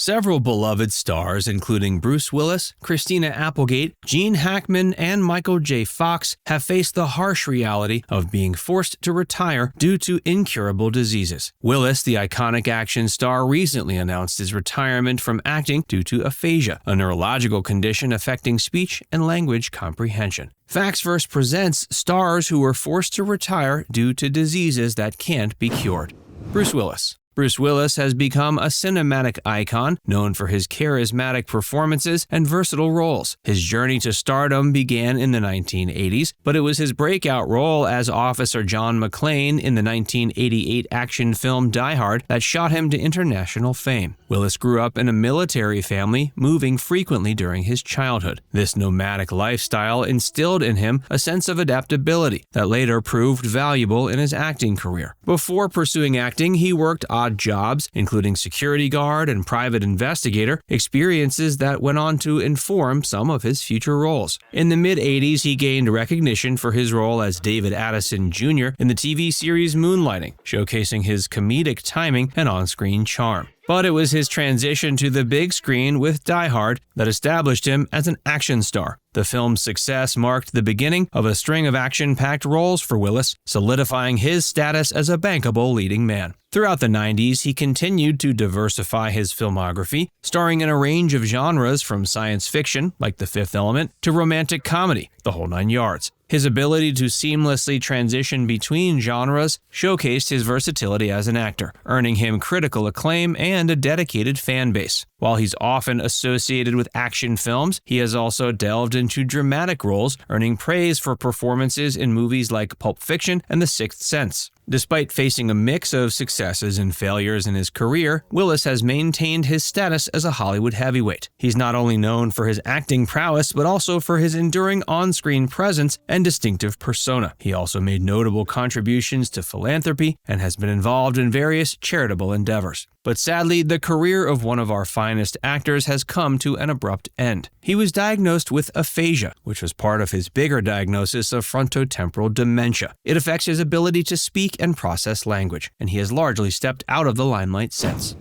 Several beloved stars, including Bruce Willis, Christina Applegate, Gene Hackman, and Michael J. Fox, have faced the harsh reality of being forced to retire due to incurable diseases. Willis, the iconic action star, recently announced his retirement from acting due to aphasia, a neurological condition affecting speech and language comprehension. Facts Verse presents stars who were forced to retire due to diseases that can't be cured. Bruce Willis. Bruce Willis has become a cinematic icon, known for his charismatic performances and versatile roles. His journey to stardom began in the 1980s, but it was his breakout role as Officer John McClane in the 1988 action film Die Hard that shot him to international fame. Willis grew up in a military family, moving frequently during his childhood. This nomadic lifestyle instilled in him a sense of adaptability that later proved valuable in his acting career. Before pursuing acting, he worked odd jobs, including security guard and private investigator, experiences that went on to inform some of his future roles. In the mid-80s, he gained recognition for his role as David Addison Jr. in the TV series Moonlighting, showcasing his comedic timing and on-screen charm. But it was his transition to the big screen with Die Hard that established him as an action star. The film's success marked the beginning of a string of action-packed roles for Willis, solidifying his status as a bankable leading man. Throughout the 90s, he continued to diversify his filmography, starring in a range of genres from science fiction, like The Fifth Element, to romantic comedy, The Whole Nine Yards. His ability to seamlessly transition between genres showcased his versatility as an actor, earning him critical acclaim and a dedicated fan base. While he's often associated with action films, he has also delved into dramatic roles, earning praise for performances in movies like Pulp Fiction and The Sixth Sense. Despite facing a mix of successes and failures in his career, Willis has maintained his status as a Hollywood heavyweight. He's not only known for his acting prowess, but also for his enduring on-screen presence and distinctive persona. He also made notable contributions to philanthropy and has been involved in various charitable endeavors. But sadly, the career of one of our finest actors has come to an abrupt end. He was diagnosed with aphasia, which was part of his bigger diagnosis of frontotemporal dementia. It affects his ability to speak and process language, and he has largely stepped out of the limelight since.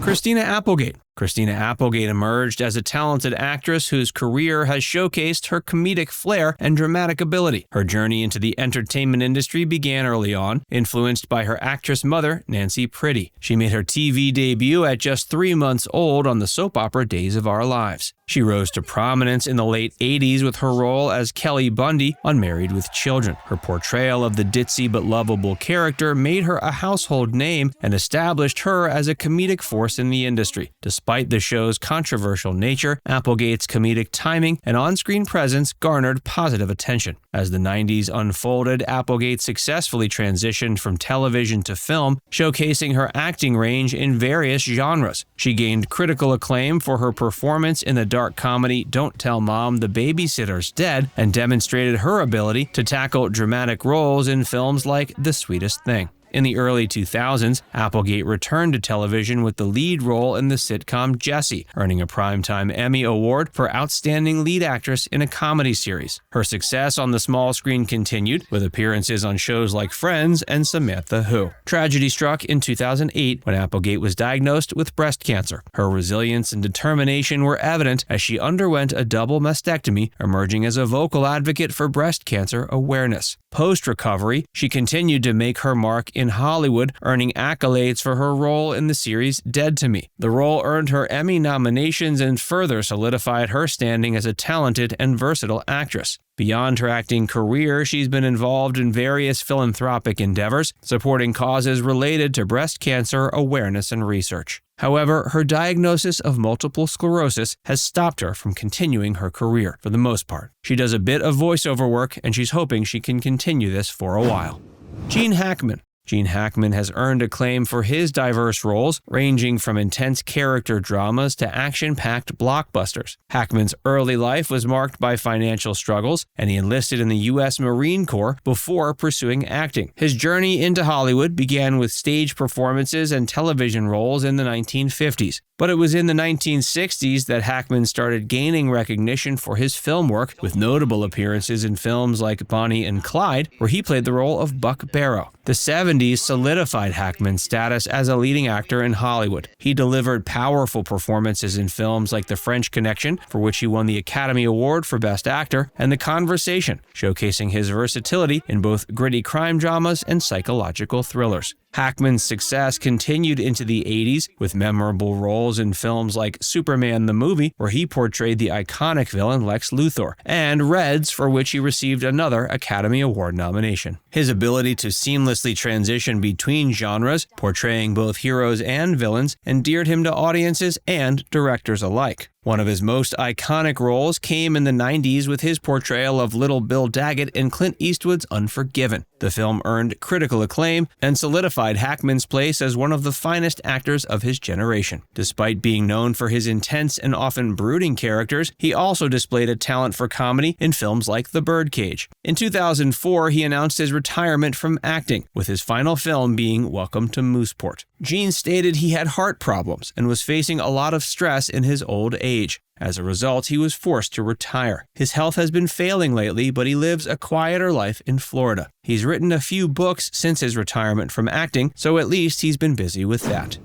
Christina Applegate. Christina Applegate emerged as a talented actress whose career has showcased her comedic flair and dramatic ability. Her journey into the entertainment industry began early on, influenced by her actress mother, Nancy Pretty. She made her TV debut at just 3 months old on the soap opera Days of Our Lives. She rose to prominence in the late 80s with her role as Kelly Bundy on Married with Children. Her portrayal of the ditzy but lovable character made her a household name and established her as a comedic force in the industry. Despite the show's controversial nature, Applegate's comedic timing and on-screen presence garnered positive attention. As the 90s unfolded, Applegate successfully transitioned from television to film, showcasing her acting range in various genres. She gained critical acclaim for her performance in the dark comedy Don't Tell Mom the Babysitter's Dead, and demonstrated her ability to tackle dramatic roles in films like The Sweetest Thing. In the early 2000s, Applegate returned to television with the lead role in the sitcom Jessie, earning a Primetime Emmy Award for Outstanding Lead Actress in a Comedy Series. Her success on the small screen continued, with appearances on shows like Friends and Samantha Who. Tragedy struck in 2008 when Applegate was diagnosed with breast cancer. Her resilience and determination were evident as she underwent a double mastectomy, emerging as a vocal advocate for breast cancer awareness. Post-recovery, she continued to make her mark in Hollywood, earning accolades for her role in the series Dead to Me. The role earned her Emmy nominations and further solidified her standing as a talented and versatile actress. Beyond her acting career, she's been involved in various philanthropic endeavors, supporting causes related to breast cancer awareness and research. However, her diagnosis of multiple sclerosis has stopped her from continuing her career for the most part. She does a bit of voiceover work, and she's hoping she can continue this for a while. Gene Hackman. Gene Hackman has earned acclaim for his diverse roles, ranging from intense character dramas to action-packed blockbusters. Hackman's early life was marked by financial struggles, and he enlisted in the U.S. Marine Corps before pursuing acting. His journey into Hollywood began with stage performances and television roles in the 1950s. But it was in the 1960s that Hackman started gaining recognition for his film work, with notable appearances in films like Bonnie and Clyde, where he played the role of Buck Barrow. The 70s 70s solidified Hackman's status as a leading actor in Hollywood. He delivered powerful performances in films like The French Connection, for which he won the Academy Award for Best Actor, and The Conversation, showcasing his versatility in both gritty crime dramas and psychological thrillers. Hackman's success continued into the 80s with memorable roles in films like Superman the Movie, where he portrayed the iconic villain Lex Luthor, and Reds, for which he received another Academy Award nomination. His ability to seamlessly transition between genres, portraying both heroes and villains, endeared him to audiences and directors alike. One of his most iconic roles came in the 90s with his portrayal of Little Bill Daggett in Clint Eastwood's Unforgiven. The film earned critical acclaim and solidified Hackman's place as one of the finest actors of his generation. Despite being known for his intense and often brooding characters, he also displayed a talent for comedy in films like The Birdcage. In 2004, he announced his retirement from acting, with his final film being Welcome to Mooseport. Gene stated he had heart problems and was facing a lot of stress in his old age. As a result, he was forced to retire. His health has been failing lately, but he lives a quieter life in Florida. He's written a few books since his retirement from acting, so at least he's been busy with that.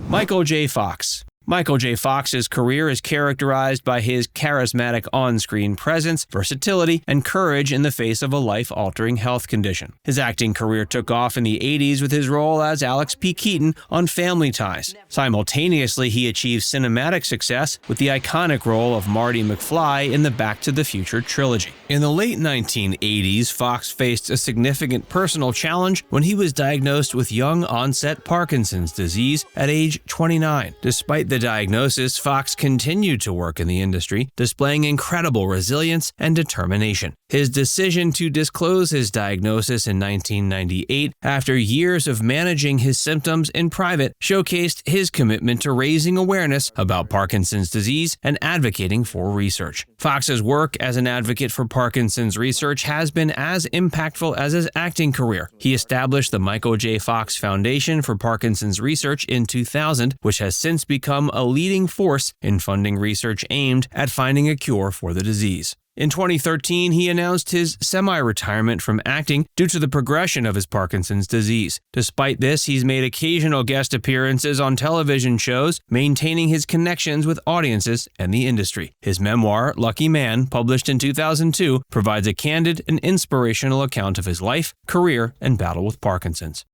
Michael J. Fox. Michael J. Fox's career is characterized by his charismatic on-screen presence, versatility, and courage in the face of a life-altering health condition. His acting career took off in the 80s with his role as Alex P. Keaton on Family Ties. Simultaneously, he achieved cinematic success with the iconic role of Marty McFly in the Back to the Future trilogy. In the late 1980s, Fox faced a significant personal challenge when he was diagnosed with young-onset Parkinson's disease at age 29. Despite the diagnosis, Fox continued to work in the industry, displaying incredible resilience and determination. His decision to disclose his diagnosis in 1998, after years of managing his symptoms in private, showcased his commitment to raising awareness about Parkinson's disease and advocating for research. Fox's work as an advocate for Parkinson's research has been as impactful as his acting career. He established the Michael J. Fox Foundation for Parkinson's Research in 2000, which has since become a leading force in funding research aimed at finding a cure for the disease. In 2013, he announced his semi-retirement from acting due to the progression of his Parkinson's disease. Despite this, he's made occasional guest appearances on television shows, maintaining his connections with audiences and the industry. His memoir, Lucky Man, published in 2002, provides a candid and inspirational account of his life, career, and battle with Parkinson's.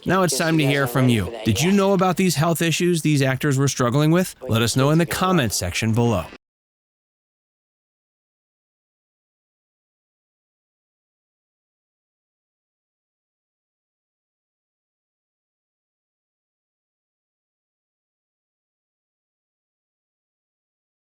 Now it's time to hear from you. Did you know about these health issues these actors were struggling with? Let us know in the comments section below.